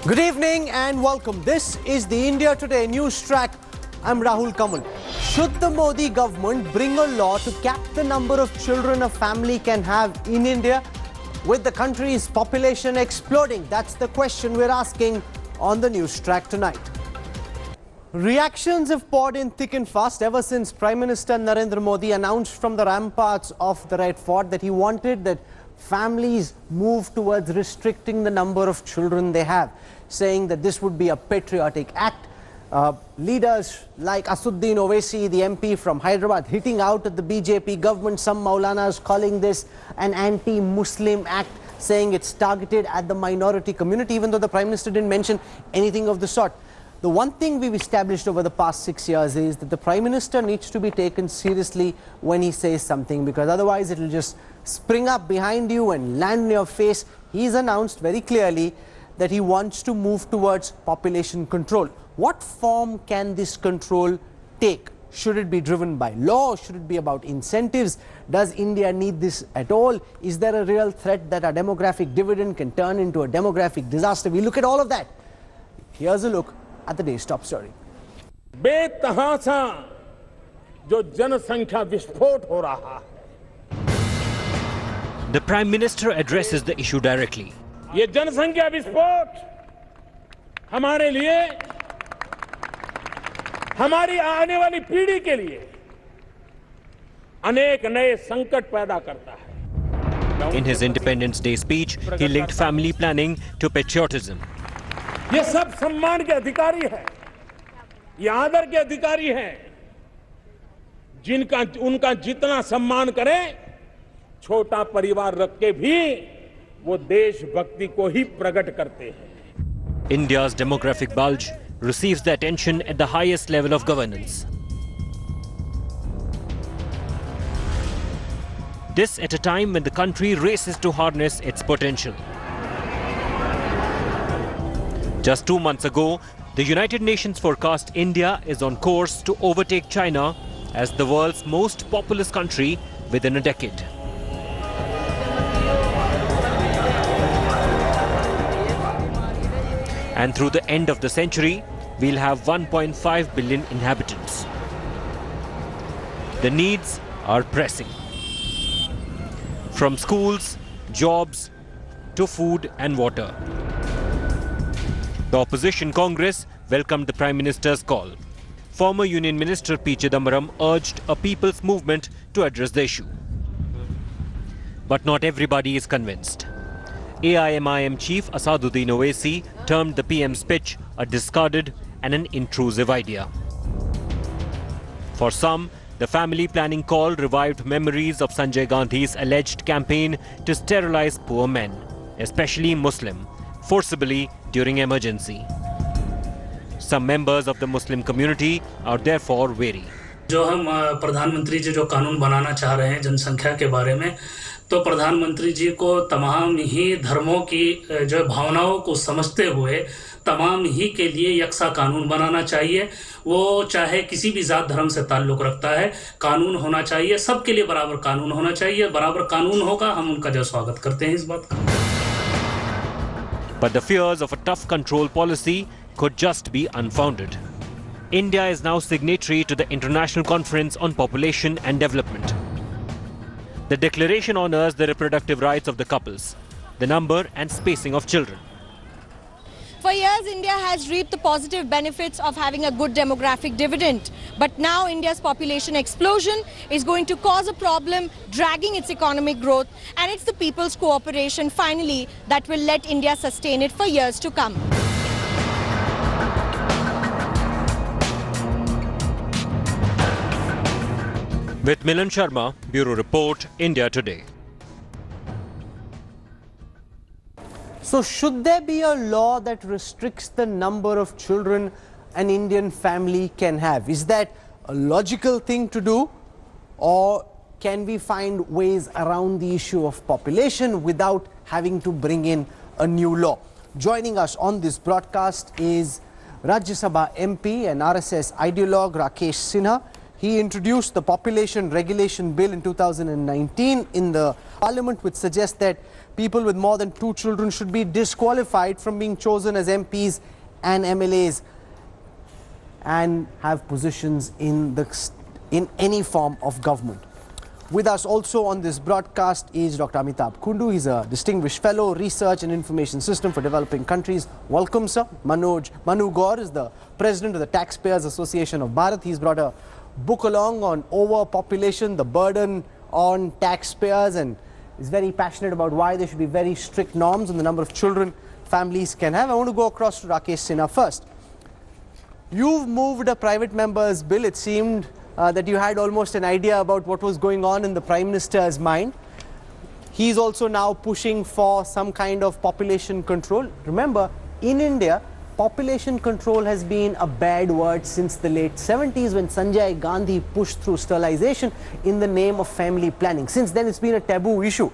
Good evening and welcome. This is the India Today Newstrack. I'm Rahul Kanwal. Should the Modi government bring a law to cap the number of children a family can have in India with the country's population exploding? That's the question we're asking on the Newstrack tonight. Reactions have poured in thick and fast ever since Prime Minister Narendra Modi announced from the ramparts of the Red Fort that he wanted that families move towards restricting the number of children they have, saying that this would be a patriotic act. Leaders like Assuddin Owaisi, the MP from Hyderabad, hitting out at the BJP government. Some Maulanas calling this an anti-Muslim act, saying it's targeted at the minority community, even though the Prime Minister didn't mention anything of the sort. The one thing we've established over the past 6 years is that the Prime Minister needs to be taken seriously when he says something, because otherwise it will just spring up behind you and land in your face. He's announced very clearly that he wants to move towards population control. What form can this control take? Should it be driven by law? Should it be about incentives? Does India need this at all? Is there a real threat that our demographic dividend can turn into a demographic disaster? We look at all of that. Here's a look at the day's top story. बेतहासा जो जनसंख्या विस्फोट हो रहा है. The Prime Minister addresses the issue directly. ये जनसंख्या विस्फोट हमारे लिए, हमारी आने वाली पीढ़ी के लिए अनेक नए संकट पैदा करता है. In his Independence Day speech, he linked family planning to patriotism. ये सब सम्मान के अधिकारी हैं, ये आदर के अधिकारी हैं, जिनका उनका जितना सम्मान करें, छोटा परिवार रख के भी वो देशभक्ति को ही प्रकट करते हैं. India's demographic bulge receives the attention at the highest level of governance. This at a time when the country races to harness its potential. Just 2 months ago, the United Nations forecast India is on course to overtake China as the world's most populous country within a decade. And through the end of the century, we'll have 1.5 billion inhabitants. The needs are pressing. From schools, jobs, to food and water. The opposition Congress welcomed the Prime Minister's call. Former Union Minister P. Chidambaram urged a people's movement to address the issue. But not everybody is convinced. AIMIM Chief Assaduddin Owaisi termed the PM's pitch a discarded and an intrusive idea. For some, the family planning call revived memories of Sanjay Gandhi's alleged campaign to sterilize poor men, especially Muslim, forcibly during emergency. Some members of the Muslim community are therefore wary. जो हम प्रधानमंत्री जी जो कानून बनाना चाह रहे हैं जनसंख्या के बारे में, तो प्रधानमंत्री जी को तमाम ही धर्मों की जो भावनाओं को समझते हुए तमाम ही के लिए यकसा कानून बनाना चाहिए. वो चाहे किसी भी जात धर्म से ताल्लुक़ रखता है, कानून होना चाहिए, सबके लिए बराबर कानून होना चाहिए. बराबर कानून होगा, हम उनका जो स्वागत करते हैं इस बात का. But the fears of a tough control policy could just be unfounded. India is now signatory to the International Conference on Population and Development. The declaration honors the reproductive rights of the couples, the number and spacing of children. For years, India has reaped the positive benefits of having a good demographic dividend. But now India's population explosion is going to cause a problem, dragging its economic growth. And it's the people's cooperation, finally, that will let India sustain it for years to come. With Milan Sharma, Bureau Report, India Today. So should there be a law that restricts the number of children an Indian family can have? Is that a logical thing to do, or can we find ways around the issue of population without having to bring in a new law? Joining us on this broadcast is Rajya Sabha MP and RSS ideologue Rakesh Sinha. He introduced the Population Regulation Bill in 2019 in the Parliament, which suggests that people with more than 2 children should be disqualified from being chosen as MPs and MLAs and have positions in any form of government. With us also on this broadcast is Dr. Amitabh Kundu. He's a distinguished fellow, Research and Information System for Developing Countries. Welcome, sir. Manu Gaur is the president of the Taxpayers Association of Bharat. He's brought a book along on overpopulation, the burden on taxpayers, and is very passionate about why there should be very strict norms on the number of children families can have. I want to go across to Rakesh Sinha first. You've moved a private member's bill. It seemed that you had almost an idea about what was going on in the Prime Minister's mind. He's also now pushing for some kind of population control. Remember, in India, population control has been a bad word since the late 70s when Sanjay Gandhi pushed through sterilization in the name of family planning. Since then, it's been a taboo issue.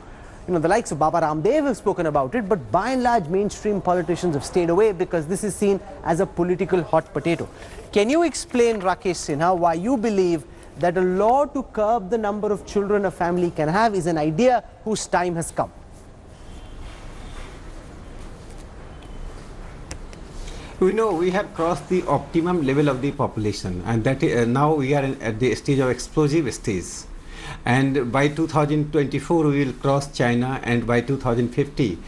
You know, the likes of Baba Ramdev have spoken about it, but by and large, mainstream politicians have stayed away because this is seen as a political hot potato. Can you explain, Rakesh Sinha, why you believe that a law to curb the number of children a family can have is an idea whose time has come? We know we have crossed the optimum level of the population, and that now we are at the stage of explosive stage. And by 2024 we will cross China, and by 2050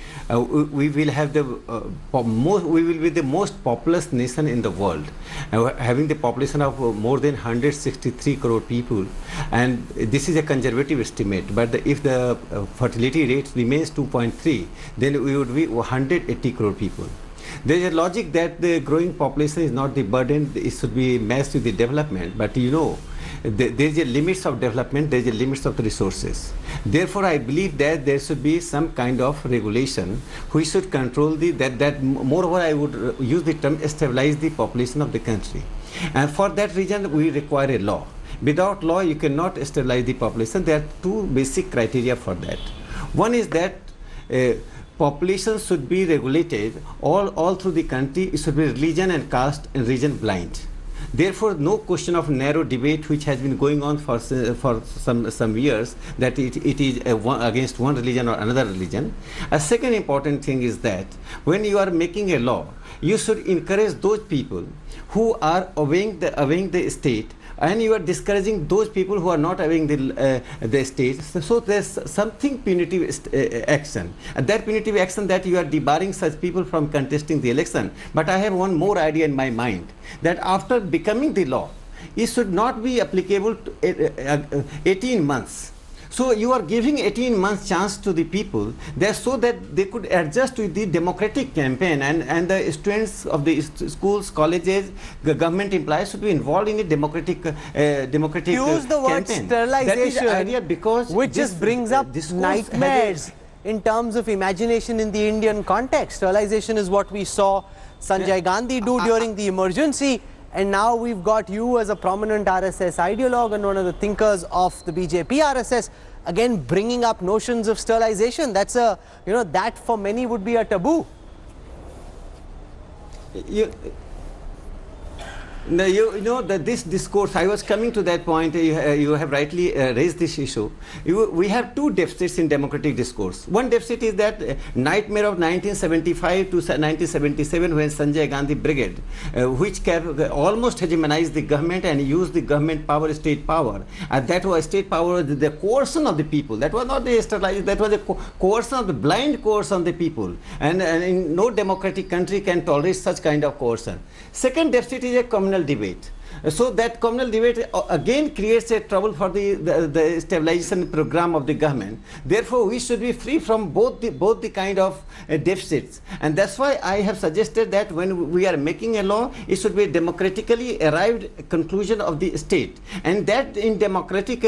we will have the we will be the most populous nation in the world, having the population of more than 163 crore people. And this is a conservative estimate, but if the fertility rate remains 2.3, then we would be 180 crore people. There is a logic that the growing population is not the burden, it should be matched with the development, but you know, there is a limits of development, there is a limits of the resources. Therefore, I believe that there should be some kind of regulation which should control moreover I would use the term stabilize the population of the country. And for that reason, we require a law. Without law, you cannot stabilize the population. There are two basic criteria for that. One is that population should be regulated all through the country. It should be religion and caste and region blind. Therefore, no question of narrow debate which has been going on for some years that it is against one religion or another religion. A second important thing is that when you are making a law, you should encourage those people who are obeying the state, and you are discouraging those people who are not obeying the state. So there's something punitive action, and that punitive action that you are debarring such people from contesting the election. But I have one more idea in my mind, that after becoming the law, it should not be applicable to 18 months. So you are giving 18 months chance to the people there so that they could adjust with the democratic campaign, and the students of the schools, colleges, the government employees should be involved in a democratic Use the word campaign. sterilization, that is the idea, because which just brings up nightmares in terms of imagination in the Indian context. Sterilization is what we saw Sanjay Gandhi do during the emergency. And now we've got you as a prominent RSS ideologue and one of the thinkers of the BJP RSS, again bringing up notions of sterilization. That's that for many would be a taboo. You know that this discourse, I was coming to that point, you have rightly raised this issue. We have two deficits in democratic discourse. One deficit is that nightmare of 1975 to 1977 when Sanjay Gandhi Brigade, which almost hegemonized the government and used the government power, state power. And that was state power, the coercion of the people. That was not the sterilization, that was the coercion of the blind coercion of the people. And in no democratic country can tolerate such kind of coercion. Second deficit is a communal debate. So that communal debate again creates a trouble for the stabilization program of the government. Therefore, we should be free from both the kind of deficits. And that's why I have suggested that when we are making a law, it should be a democratically arrived conclusion of the state. And that in democratic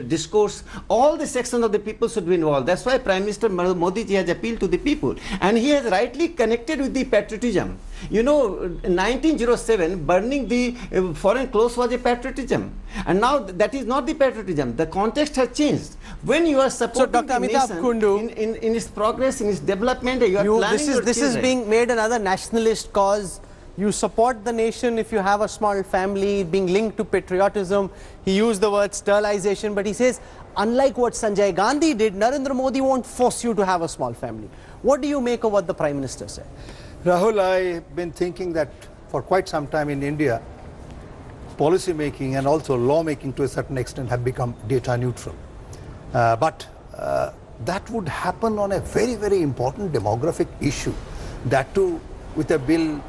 discourse, all the sections of the people should be involved. That's why Prime Minister Modi ji has appealed to the people. And he has rightly connected with the patriotism. You know, 1907, burning the foreign clothes was a patriotism. And now that is not the patriotism. The context has changed. When you are supporting the nation Kundu, in its progress, in its development, you are planning this is being made another nationalist cause. you support the nation if you have a small family, being linked to patriotism. He used the word sterilization, but he says, unlike what Sanjay Gandhi did, Narendra Modi won't force you to have a small family. What do you make of what the Prime Minister said? Rahul, I've been thinking that for quite some time in India, policy making and also law making to a certain extent have become data neutral. But that would happen on a very, very important demographic issue. That too with a bill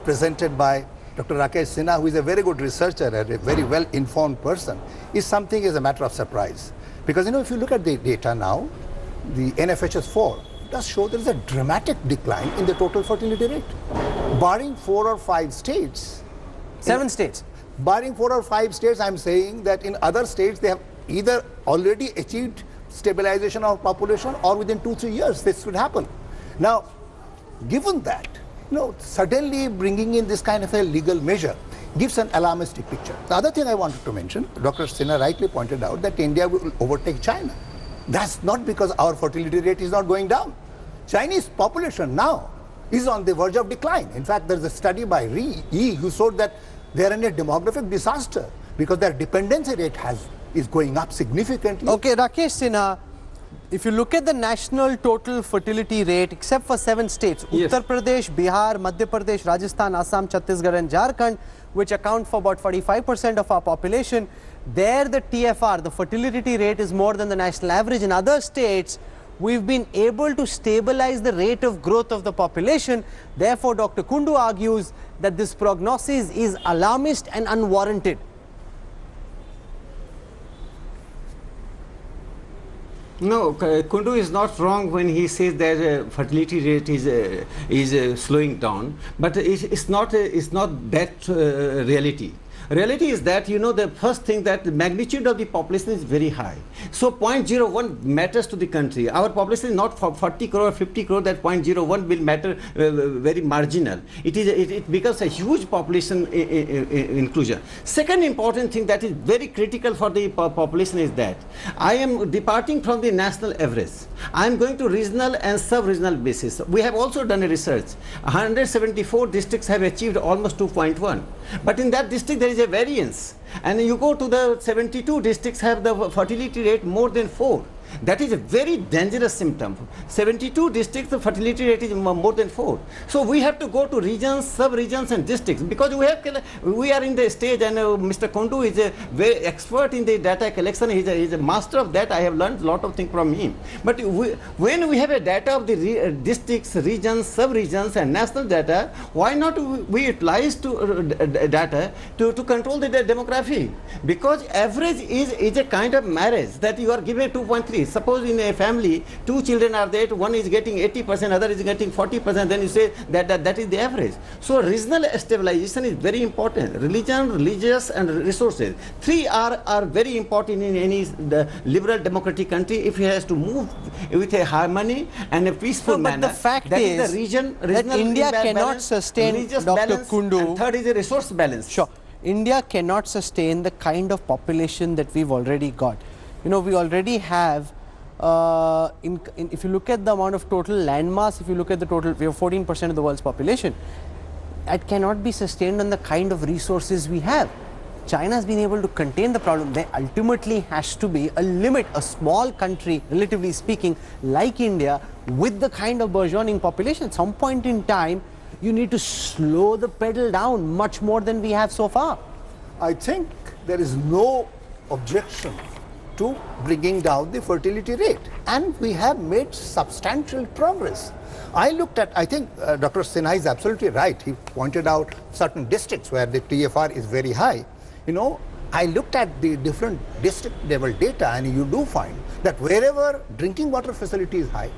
presented by Dr. Rakesh Sinha, who is a very good researcher and a very well-informed person, is something as a matter of surprise. Because if you look at the data now, the NFHS4 does show there is a dramatic decline in the total fertility rate. Barring 4 or 5 states. 7 states. Barring 4 or 5 states, I'm saying that in other states they have either already achieved stabilization of population or within 2-3 years this would happen. Now, given that, suddenly bringing in this kind of a legal measure gives an alarmistic picture. The other thing I wanted to mention, Dr. Sinha rightly pointed out that India will overtake China. That's not because our fertility rate is not going down. Chinese population now is on the verge of decline. In fact, there's a study by Yi who showed that they are in a demographic disaster because their dependency rate is going up significantly. Okay, Rakesh Sinha, if you look at the national total fertility rate, except for 7 states, yes. Uttar Pradesh, Bihar, Madhya Pradesh, Rajasthan, Assam, Chhattisgarh and Jharkhand, which account for about 45% of our population, there the TFR, the fertility rate, is more than the national average. In other states, we've been able to stabilize the rate of growth of the population. Therefore, Dr. Kundu argues that this prognosis is alarmist and unwarranted. No, Kundu is not wrong when he says that fertility rate is slowing down, but it's not that reality. Reality is that, the first thing that the magnitude of the population is very high. So 0.01 matters to the country. Our population is not for 40 crore or 50 crore, that 0.01 will matter very marginal. It becomes a huge population inclusion. Second important thing that is very critical for the population is that I am departing from the national average. I am going to regional and sub-regional basis. We have also done a research. 174 districts have achieved almost 2.1. But in that district there is a variance, and you go to the 72 districts have the fertility rate more than 4. That is a very dangerous symptom. 72 districts, the fertility rate is more than 4. So we have to go to regions, sub-regions and districts, because we are in the stage, and Mr. Kundu is a very expert in the data collection. He's a master of that. I have learned a lot of things from him. But when we have a data of the districts, regions, sub-regions and national data, why not we utilize data to control the demography? Because average is a kind of marriage that you are given 2.3. Suppose in a family, 2 children are there, one is getting 80%, other is getting 40%, then you say that is the average. So regional stabilization is very important. Religion, religious and resources. 3 are very important in any liberal democratic country if it has to move with a harmony and a peaceful manner. But the fact that is the region, that India cannot sustain, Dr. Kundu. And third is a resource balance. Sure. India cannot sustain the kind of population that we've already got. We already have, if you look at the amount of total landmass, if you look at the total, we have 14% of the world's population. That cannot be sustained on the kind of resources we have. China has been able to contain the problem. There ultimately has to be a limit. A small country, relatively speaking, like India, with the kind of burgeoning population, at some point in time, you need to slow the pedal down much more than we have so far. I think there is no objection to bringing down the fertility rate, and we have made substantial progress. I think Dr. Sinha is absolutely right. He pointed out certain districts where the TFR is very high. I looked at the different district level data, and you do find that wherever drinking water facility is high,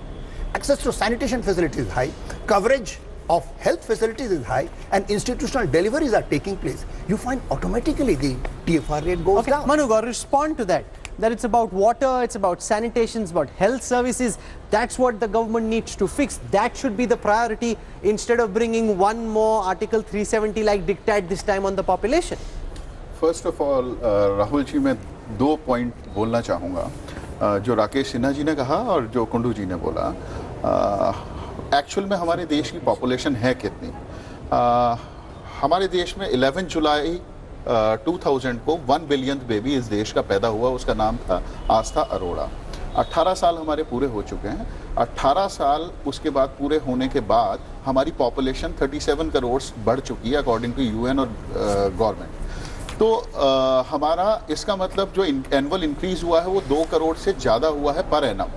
access to sanitation facility is high, coverage of health facilities is high, and institutional deliveries are taking place, you find automatically the TFR rate goes down. Manuga, respond to that. That it's about water, it's about sanitation, it's about health services. That's what the government needs to fix. That should be the priority, instead of bringing one more Article 370 like diktat this time on the population. First of all, Rahul ji, मैं 2 point बोलना चाहूँगा जो राकेश सिन्हा जी ने कहा और जो कुंडू जी ने बोला. एक्चुअल में हमारे देश की पॉपुलेशन है कितनी? हमारे देश में 11 जुलाई 2000 को 1 बिलियन बेबी इस देश का पैदा हुआ, उसका नाम था आस्था अरोड़ा। 18 साल हमारे पूरे हो चुके हैं। 18 साल उसके बाद पूरे होने के बाद हमारी पॉपुलेशन 37 करोड़ बढ़ चुकी है अकॉर्डिंग टू यूएन और गवर्नमेंट। तो हमारा इसका मतलब जो एनुअल इंक्रीज हुआ है वो 2 करोड़ से ज़्यादा हुआ है पर एनम।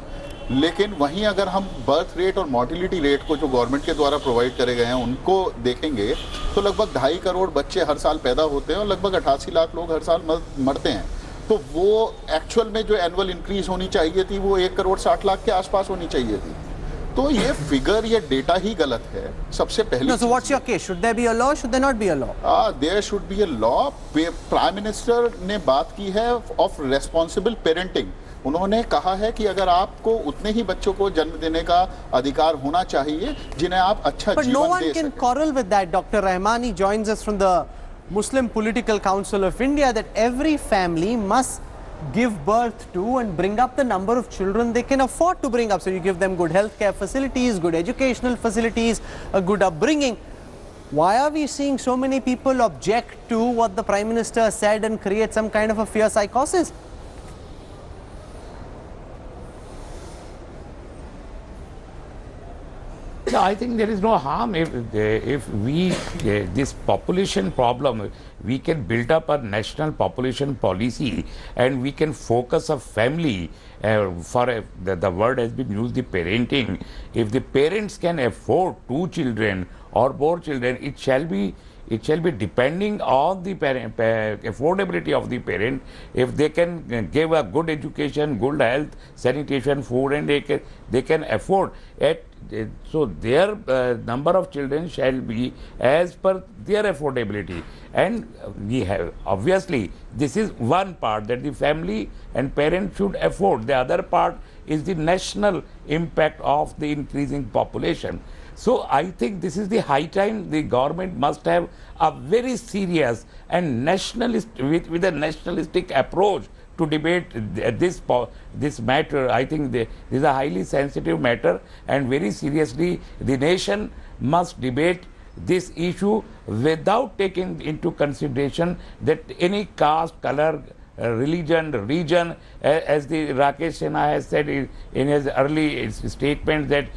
लेकिन वहीं अगर हम बर्थ रेट और मॉर्टिलिटी रेट को जो गवर्नमेंट के द्वारा प्रोवाइड करे गए हैं उनको देखेंगे तो लगभग 2.5 करोड़ बच्चे हर साल पैदा होते हैं और लगभग 88 लाख लोग हर साल मरते हैं। तो वो एक्चुअल में जो एनुअल इंक्रीज होनी चाहिए थी वो 1 करोड़ 60 लाख के आसपास होनी चाहिए थी। तो ये फिगर, ये डेटा ही गलत है सबसे पहले। So what's your case? Should there be a law? Should there not be a law? There should be a law. Prime minister ने बात की है ऑफ रेस्पॉन्सिबल पेरेंटिंग। उन्होंने कहा है कि अगर आपको उतने ही बच्चों को जन्म देने का अधिकार होना चाहिए जिन्हें आप अच्छा जीवन दे सकें। But no one can quarrel with that. Dr. Rahmani joins us from the Muslim Political Council of India that every family must give birth to and bring up the number of children they can afford to bring up. So you give them good healthcare facilities, good educational facilities, a good upbringing. Why are we seeing so many people object to what the Prime Minister said and create some kind of a fear psychosis? No, I think there is no harm if we this population problem, we can build up a national population policy and we can focus a family the word has been used, the parenting. If the parents can afford 2 children or more children, it shall be depending on the affordability of the parent. If they can give a good education, good health, sanitation, food, and they can afford it, so their number of children shall be as per their affordability. And we have, obviously, this is one part that the family and parents should afford. The other part is the national impact of the increasing population. So I think this is the high time the government must have a very serious and with a nationalistic approach to debate this matter. I think this is a highly sensitive matter, and very seriously the nation must debate this issue without taking into consideration that any caste, color, religion, region, as the Rakesh Sinha has said in his early statement that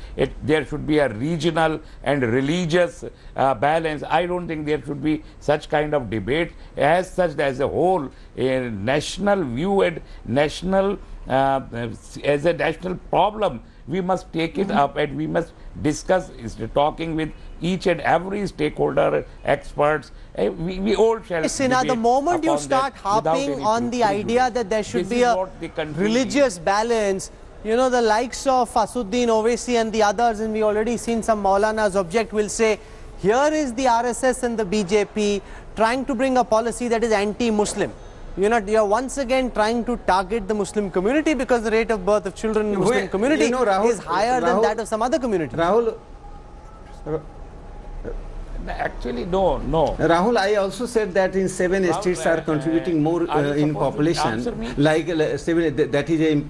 there should be a regional and religious balance. I don't think there should be such kind of debate. As such, as a whole, a national view and national as a national problem, we must take it up and we must discuss, talking with each and every stakeholder, experts. We all shall. Sinha, the moment you start harping on the idea that there should be a religious balance, you know, the likes of Asuddin, Owaisi and the others, and we already seen some Maulanas object, will say, here is the RSS and the BJP trying to bring a policy that is anti-Muslim. You're once again trying to target the Muslim community because the rate of birth of children in the Muslim community is higher than that of some other community. Rahul, actually, no. Rahul, I also said that in 7 states are contributing more in population. Like 7, that is a.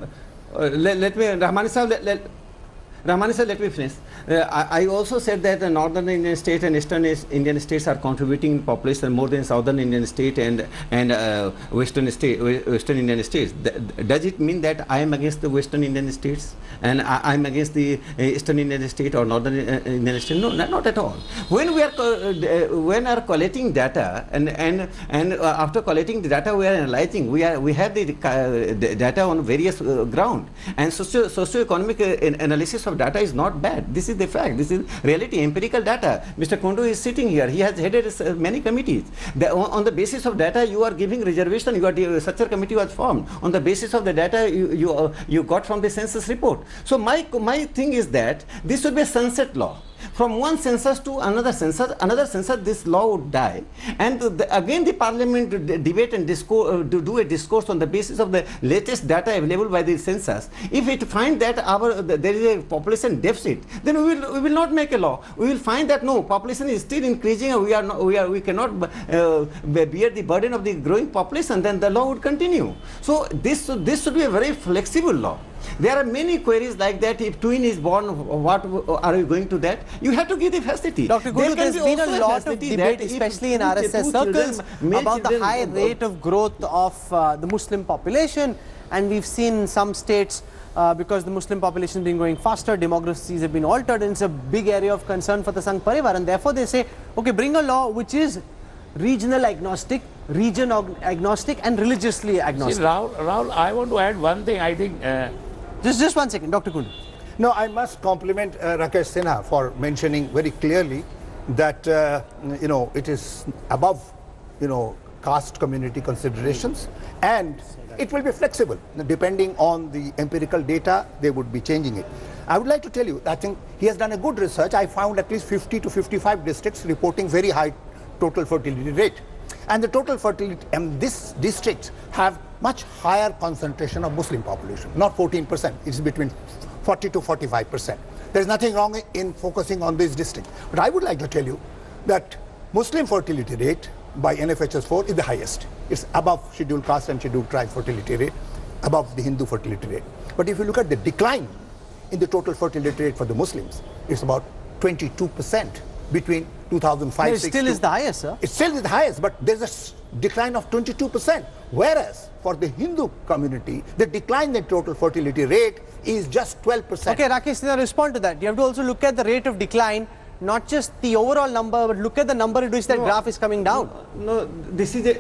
Let me, Rahmani sir, let me finish. I also said that the northern Indian state and eastern Indian states are contributing in population more than southern Indian state and western Indian states. Does it mean that I am against the western Indian states and I am against the eastern Indian state or northern Indian state? No, not at all. When we are collecting data and after collecting the data, we are analyzing. We have the data on various ground, and socio-economic analysis of data is not bad. This is the fact. This is reality, empirical data. Mr. Kundu is sitting here. He has headed many committees. On the basis of data, you are giving reservation. Such a committee was formed. On the basis of the data you got from the census report. So my thing is that this should be a sunset law. From one census to another census, this law would die. And again the parliament debate and do a discourse on the basis of the latest data available by the census. If it finds that there is a population deficit, then we will not make a law. We will find that no, population is still increasing and we cannot bear the burden of the growing population, then the law would continue. So this should be a very flexible law. There are many queries like that. If twin is born, what are you going to that? You have to give the facility. Dr. Guru, there's been a lot of debate, especially in RSS circles, about the high rate of growth of the Muslim population. And we've seen in some states, because the Muslim population has been growing faster, demographies have been altered, and it's a big area of concern for the Sangh Parivar. And therefore they say, okay, bring a law which is regional agnostic, region agnostic, and religiously agnostic. See, Rahul, I want to add one thing. I think... Just one second, Dr. Kundu. No, I must compliment Rakesh Sinha for mentioning very clearly that, it is above, caste community considerations, and it will be flexible. Depending on the empirical data, they would be changing it. I would like to tell you, I think he has done a good research. I found at least 50 to 55 districts reporting very high total fertility rate. And the total fertility, and these districts have much higher concentration of Muslim population, not 14%, it's between 40 to 45%. There's nothing wrong in focusing on this district. But I would like to tell you that Muslim fertility rate by NFHS 4 is the highest. It's above scheduled caste and scheduled tribe fertility rate, above the Hindu fertility rate. But if you look at the decline in the total fertility rate for the Muslims, it's about 22% between 2005 No, it still is the highest, sir. It still is the highest, but there's a decline of 22%. Whereas for the Hindu community, the decline in total fertility rate is just 12%. Okay, Rakesh, now respond to that. You have to also look at the rate of decline, not just the overall number, but look at the number at which that graph is coming down. No, this is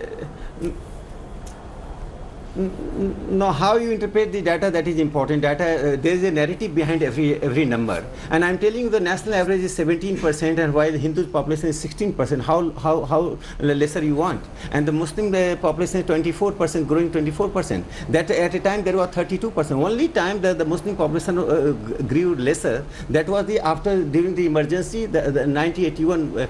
no, how you interpret the data, that is important. Data, there is a narrative behind every number, and I'm telling you the national average is 17%, and while the Hindu population is 16%, how lesser you want? And the Muslim population is 24%, growing 24%. That at a time there was 32%. Only time that the Muslim population grew lesser, that was during the emergency, the 1981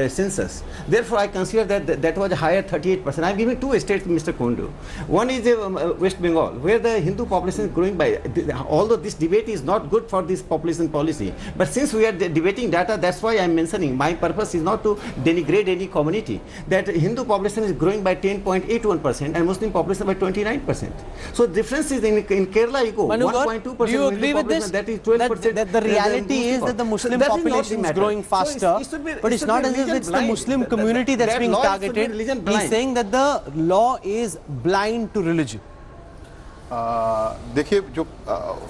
census. Therefore, I consider that was a higher 38%. I'm giving two states, Mr. Kundu. One is West Bengal, where the Hindu population is growing by, although this debate is not good for this population policy, but since we are debating data, that's why I'm mentioning. My purpose is not to denigrate any community. That Hindu population is growing by 10.81% and Muslim population by 29%. So difference is in Kerala, you go 1.2%. Do you agree with this? That is 12%. That the reality is that the Muslim population is growing faster, but it's not as if it's the Muslim community that's being targeted. He's saying that the law is blind to religion. देखिए जो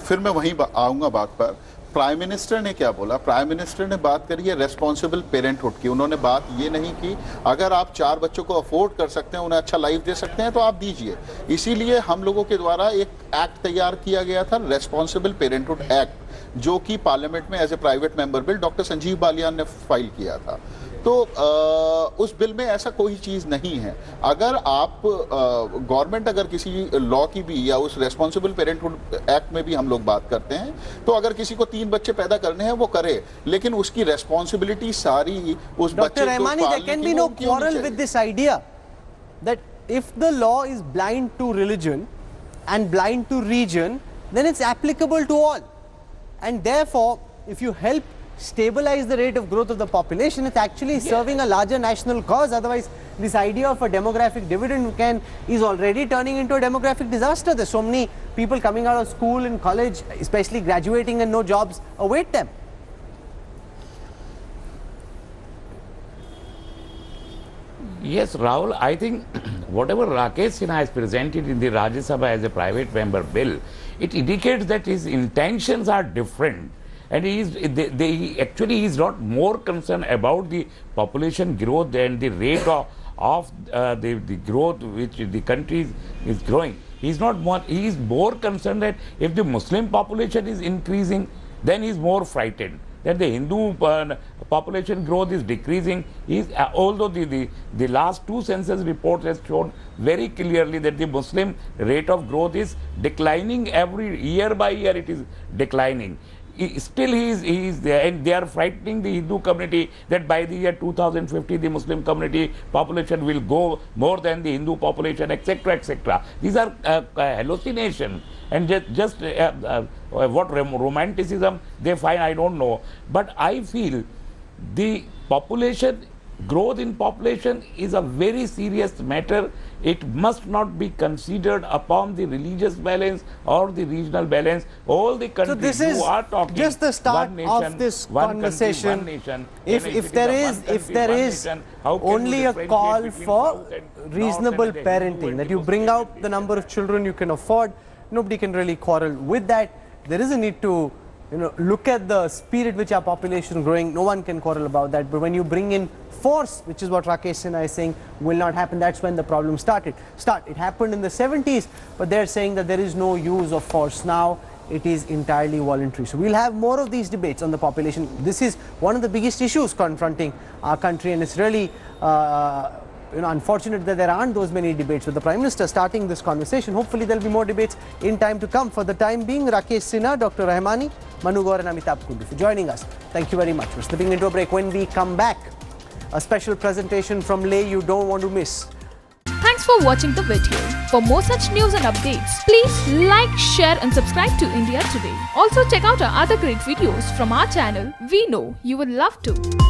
फिर मैं वहीं आऊँगा बात पर। Prime minister ने क्या बोला? प्राइम मिनिस्टर ने बात करी है रेस्पॉन्सिबल पेरेंटहुड की। उन्होंने बात ये नहीं की अगर आप 4 बच्चों को अफोर्ड कर सकते हैं, उन्हें अच्छा लाइफ दे सकते हैं तो आप दीजिए। इसीलिए हम लोगों के द्वारा एक एक्ट तैयार किया गया था, रेस्पॉन्सिबल पेरेंटहुड एक्ट, जो कि पार्लियामेंट में as a private member bill doctor Sanjeev Balyan ने फाइल किया था। तो उस बिल में ऐसा कोई चीज़ नहीं है। अगर आप गवर्नमेंट अगर किसी लॉ की भी या उस रेस्पॉन्सिबल पेरेंटहुड एक्ट में भी हम लोग बात करते हैं, तो अगर किसी को 3 बच्चे पैदा करने हैं वो करे, लेकिन उसकी रेस्पॉन्सिबिलिटी सारी उस बच्चे को पालने की there can be no quarrel with this idea that if the law is blind to religion and blind to region, then it's applicable to all. And therefore, if you help stabilize the rate of growth of the population, it's actually serving a larger national cause. Otherwise, this idea of a demographic dividend is already turning into a demographic disaster. There's so many people coming out of school and college, especially graduating, and no jobs await them. Yes, Rahul, I think whatever Rakesh Sinha has presented in the Rajya Sabha as a private member bill, it indicates that his intentions are different. And he is not more concerned about the population growth and the rate of the growth which the country is growing. He is more concerned that if the Muslim population is increasing, then he is more frightened. That the Hindu population growth is decreasing. Although the last 2 census reports has shown very clearly that the Muslim rate of growth is declining every year by year. It is declining. Still he is there, and they are frightening the Hindu community that by the year 2050 the Muslim community population will go more than the Hindu population, etc., etc. These are hallucination, and just what romanticism they find, I don't know. But I feel the population growth in population is a very serious matter. It must not be considered upon the religious balance or the regional balance. All the countries So this is who are talking just the start one nation, of this one conversation. country, one nation. If And it there is is a one if country, there one is nation, how can you only a differentiate call between for south and north reasonable and the Hindu parenting, and that the you bring Muslim out the number of children you can afford, nobody can really quarrel with that. There is a need to look at the speed at which our population is growing. No one can quarrel about that. But when you bring in force, which is what Rakesh Sinha is saying will not happen, that's when the problem started. It happened in the 70s, but they're saying that there is no use of force now. It is entirely voluntary. So we'll have more of these debates on the population. This is one of the biggest issues confronting our country, and it's really unfortunate that there aren't those many debates. With the Prime Minister starting this conversation, hopefully there'll be more debates in time to come. For the time being, Rakesh Sinha, Dr. Rahmani, Manu Gaur and Amitabh Kundu for joining us. Thank you very much. We're slipping into a break. When we come back, a special presentation from Leh you don't want to miss. Thanks for watching the video. For more such news and updates, please like, share and subscribe to India Today. Also check out our other great videos from our channel. We know you will love to.